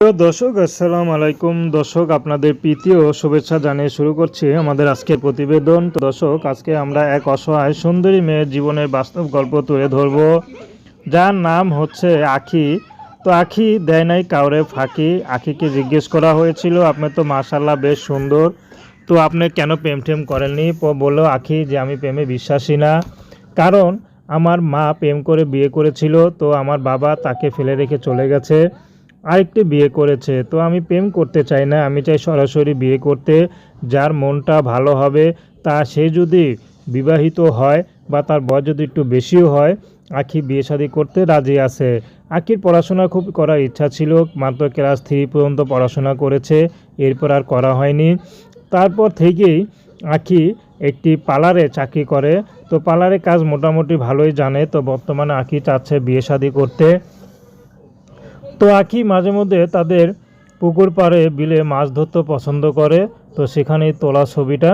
প্রিয় দর্শক, আসসালামু আলাইকুম। দর্শক, আপনাদের প্রীতি ও শুভেচ্ছা জানিয়ে শুরু করছি আমাদের আজকের প্রতিবেদন। তো দর্শক, আজকে আমরা এক অসহায় সুন্দরী মেয়ের জীবনের বাস্তব গল্প তুলে ধরব, যার নাম হচ্ছে আখি। তো আখি দেয় নাই কাউরে ফাঁকি। আখিকে জিজ্ঞেস করা হয়েছিল, আপনি তো মাশাল্লাহ বেশ সুন্দর, তো আপনি কেন প্রেম টেম করেননি? বললো আখি যে আমি প্রেমে বিশ্বাসী না, কারণ আমার মা প্রেম করে বিয়ে করেছিল, তো আমার বাবা তাকে ফেলে রেখে চলে গেছে, আরেকটি বিয়ে করেছে। তো আমি প্রেম করতে চাই না, আমি চাই সরাসরি বিয়ে করতে। যার মনটা ভালো হবে, তা সে যদি বিবাহিত হয় বা তার বয়স যদি একটু বেশিও হয়, আখি বিয়ে শাদী করতে রাজি আছে। আখির পড়াশোনা খুব করার ইচ্ছা ছিল, মাত্র ক্লাস 3 পর্যন্ত পড়াশোনা করেছে, এরপর আর করা হয়নি। তারপর থেকেই আখি একটি পার্লারে চাকরি করে, তো পার্লারে কাজ মোটামুটি ভালোই জানে। তো বর্তমানে আখি চাচ্ছে বিয়ে শাদী করতে। তো আখি মাঝে মধ্যে তাদের পুকুর পাড়ে বিলে মাছ ধরতে পছন্দ করে, তো সেখানেই তোলা ছবিটা।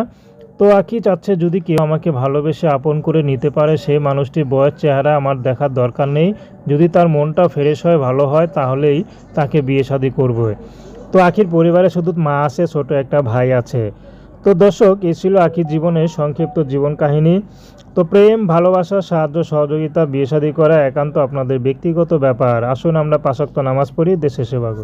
তো আখি চাচ্ছে যদি কেউ আমাকে ভালোবেসে আপন করে নিতে পারে, সেই মানুষটির বয়স চেহারা আমার দেখার দরকার নেই, যদি তার মনটা ফ্রেশ হয় ভালো হয় তাহলেই তাকে বিয়ে শাদী করবে। তো আখির পরিবারে শুধু মা আছে, ছোট একটা ভাই আছে। তো দর্শক, এই ছিল আখির জীবনের সংক্ষিপ্ত জীবন কাহিনী। তো প্রেম, ভালোবাসা, সাহায্য, সহযোগিতা, বিয়ে শাদী করা একান্ত আপনাদের ব্যক্তিগত ব্যাপার। আসুন আমরা 5 ওয়াক্ত নামাজ পড়ি, দেশের সেবা করি।